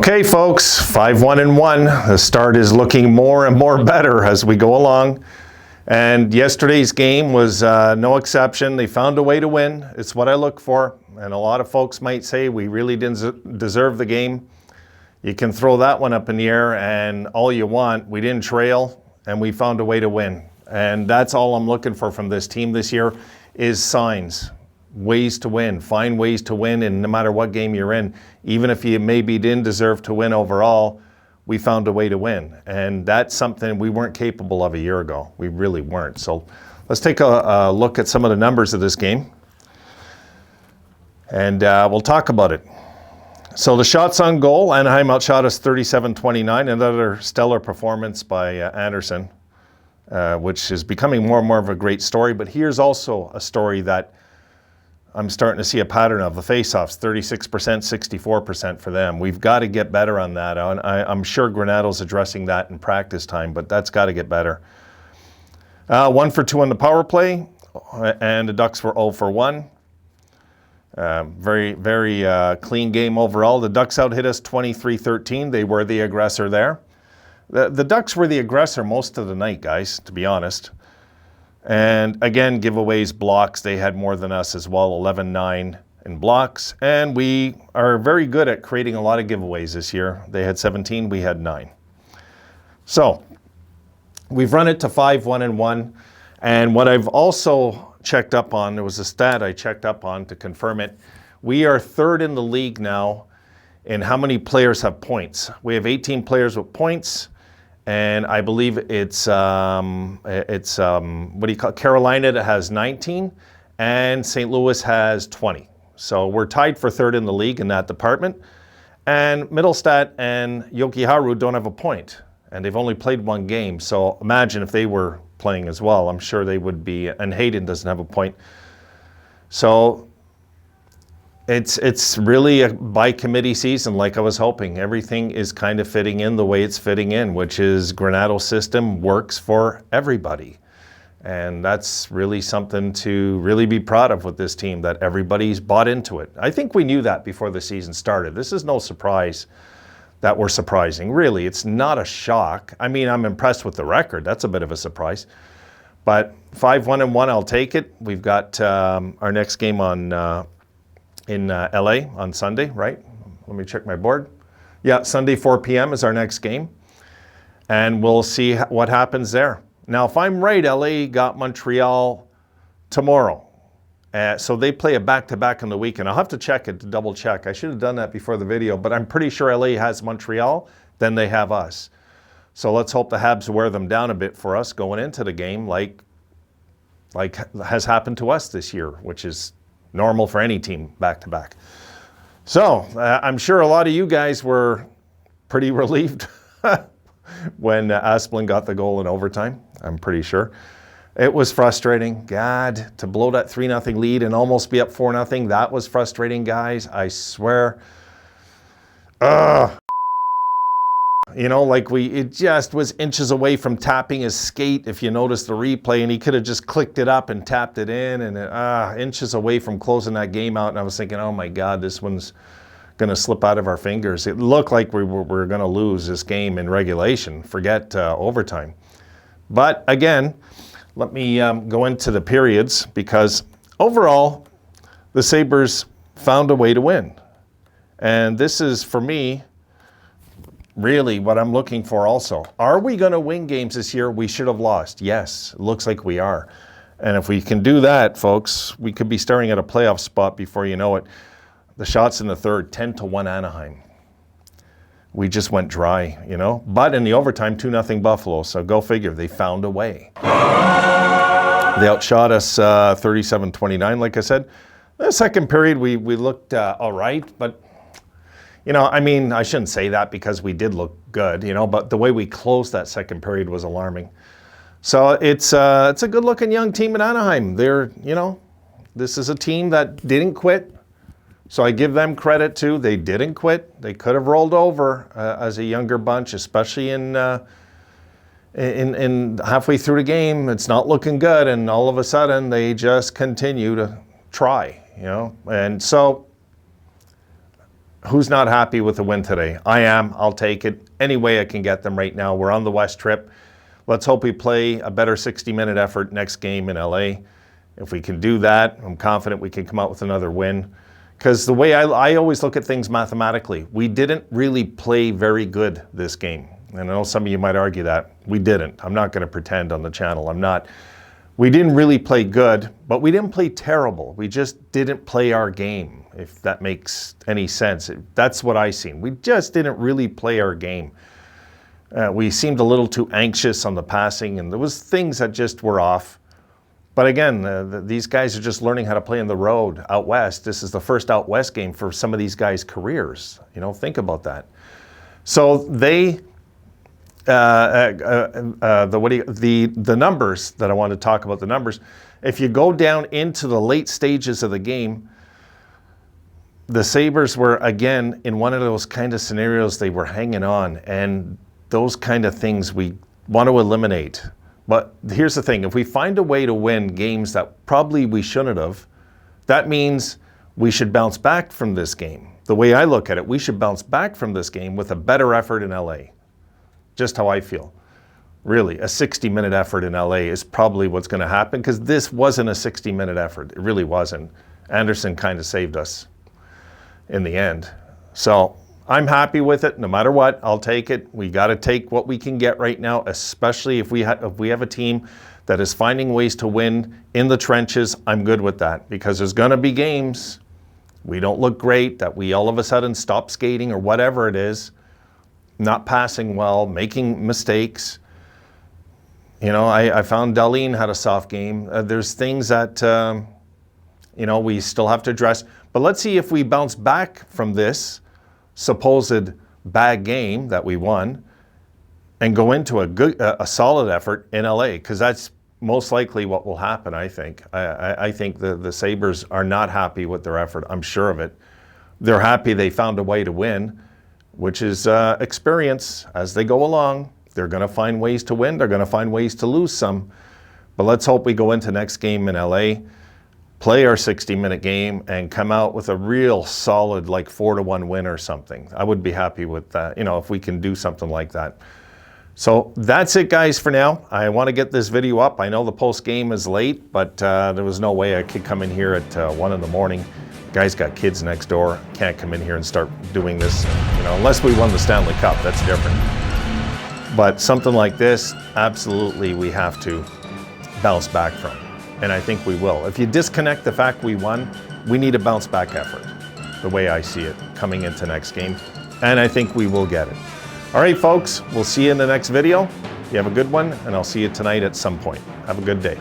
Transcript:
Okay, folks, 5-1-1. The start is looking more and more better as we go along. And yesterday's game was no exception. They found a way to win. It's what I look for. And a lot of folks might say we really didn't deserve the game. You can throw that one up in the air and all you want. We didn't trail and we found a way to win. And that's all I'm looking for from this team this year is signs. Ways to win. Find ways to win, and no matter what game you're in, even if you maybe didn't deserve to win overall, we found a way to win. And that's something we weren't capable of a year ago. We really weren't. So let's take a look at some of the numbers of this game, and we'll talk about it. So the shots on goal, Anaheim outshot us 37-29, another stellar performance by Anderson, which is becoming more and more of a great story. But here's also a story that I'm starting to see a pattern of. The faceoffs, 36%, 64% for them. We've got to get better on that. I'm sure Granato's addressing that in practice time, but that's got to get better. 1 for 2 on the power play, and the Ducks were 0 for 1. Very, very clean game overall. The Ducks out-hit us 23-13. They were the aggressor there. The Ducks were the aggressor most of the night, guys, to be honest. And again, giveaways, blocks, they had more than us as well, 11-9 in blocks. And we are very good at creating a lot of giveaways this year. They had 17, we had 9. So we've run it to 5-1-1. And what I've also checked up on, there was a stat I checked up on to confirm it. We are third in the league now in how many players have points. We have 18 players with points. And I believe it's what do you call it? Carolina that has 19, and St. Louis has 20. So we're tied for third in the league in that department. And Middlestat and Jokiharju don't have a point, and they've only played one game. So imagine if they were playing as well. I'm sure they would be. And Hayden doesn't have a point. So it's really a by-committee season like I was hoping. Everything is kind of fitting in the way it's fitting in, which is Granato's system works for everybody. And that's really something to really be proud of with this team, that everybody's bought into it. I think we knew that before the season started. This is no surprise that we're surprising. Really, it's not a shock. I mean, I'm impressed with the record. That's a bit of a surprise. But 5-1-1, I'll take it. We've got our next game on in LA on Sunday, right? Let me check my board. Yeah, Sunday 4 p.m. is our next game. And we'll see what happens there. Now, if I'm right, LA got Montreal tomorrow. So they play a back-to-back in the weekend. I'll have to check it to double check. I should have done that before the video, but I'm pretty sure LA has Montreal, then they have us. So let's hope the Habs wear them down a bit for us going into the game like has happened to us this year, which is normal for any team back-to-back. So I'm sure a lot of you guys were pretty relieved when Asplund got the goal in overtime. I'm pretty sure. It was frustrating. God, to blow that 3-0 lead and almost be up 4-0, that was frustrating, guys. I swear. You know, like it just was inches away from tapping his skate, if you notice the replay, and he could have just clicked it up and tapped it in, and inches away from closing that game out. And I was thinking, oh my God, this one's going to slip out of our fingers. It looked like we were going to lose this game in regulation, forget overtime. But again, let me go into the periods, because overall, the Sabres found a way to win. And this is, for me, really what I'm looking for also. Are we going to win games this year we should have lost? Yes, it looks like we are. And if we can do that, folks, we could be staring at a playoff spot before you know it. The shots in the third, 10-1 Anaheim. We just went dry, you know. But in the overtime, 2-0 Buffalo. So go figure, they found a way. They outshot us 37-29, like I said. The second period, we looked all right, but you know, I mean, I shouldn't say that because we did look good, you know, but the way we closed that second period was alarming. So it's a good-looking young team in Anaheim. They're, you know, this is a team that didn't quit. So I give them credit too. They didn't quit. They could have rolled over as a younger bunch, especially in halfway through the game. It's not looking good, and all of a sudden they just continue to try, you know. And so who's not happy with the win today? I am. I'll take it any way I can get them right now. We're on the West trip. Let's hope we play a better 60-minute effort next game in LA. If we can do that, I'm confident we can come out with another win. Because the way I always look at things mathematically, we didn't really play very good this game. And I know some of you might argue that. We didn't. I'm not going to pretend on the channel. I'm not. We didn't really play good, but we didn't play terrible. We just didn't play our game, if that makes any sense. That's what I seen. We just didn't really play our game. We seemed a little too anxious on the passing, and there was things that just were off. But again, these guys are just learning how to play on the road out west. This is the first out west game for some of these guys' careers. You know, think about that. So they, the numbers that I want to talk about, the numbers. If you go down into the late stages of the game, the Sabres were, again, in one of those kind of scenarios, they were hanging on. And those kind of things we want to eliminate. But here's the thing, if we find a way to win games that probably we shouldn't have, that means we should bounce back from this game. The way I look at it, we should bounce back from this game with a better effort in LA. Just how I feel. Really, a 60-minute effort in LA is probably what's going to happen, because this wasn't a 60-minute effort. It really wasn't. Anderson kind of saved us in the end. So I'm happy with it. No matter what, I'll take it. We got to take what we can get right now, especially if we have a team that is finding ways to win in the trenches. I'm good with that, because there's going to be games we don't look great, that we all of a sudden stop skating or whatever it is, not passing well, making mistakes. You know, I found Darlene had a soft game. There's things that, you know, we still have to address. But let's see if we bounce back from this supposed bad game that we won and go into a solid effort in LA, because that's most likely what will happen. I think the Sabres are not happy with their effort. I'm sure of it. They're happy they found a way to win, which is experience. As they go along, they're going to find ways to win. They're going to find ways to lose some. But let's hope we go into next game in LA, play our 60-minute game, and come out with a real solid, like 4-1 win or something. I would be happy with that, you know, if we can do something like that. So that's it, guys, for now. I want to get this video up. I know the post game is late, but there was no way I could come in here at 1 in the morning. Guys got kids next door. Can't come in here and start doing this, you know, unless we won the Stanley Cup. That's different. But something like this, absolutely, we have to bounce back from. And I think we will. If you disconnect the fact we won, we need a bounce back effort, the way I see it, coming into next game. And I think we will get it. All right, folks, we'll see you in the next video. You have a good one, and I'll see you tonight at some point. Have a good day.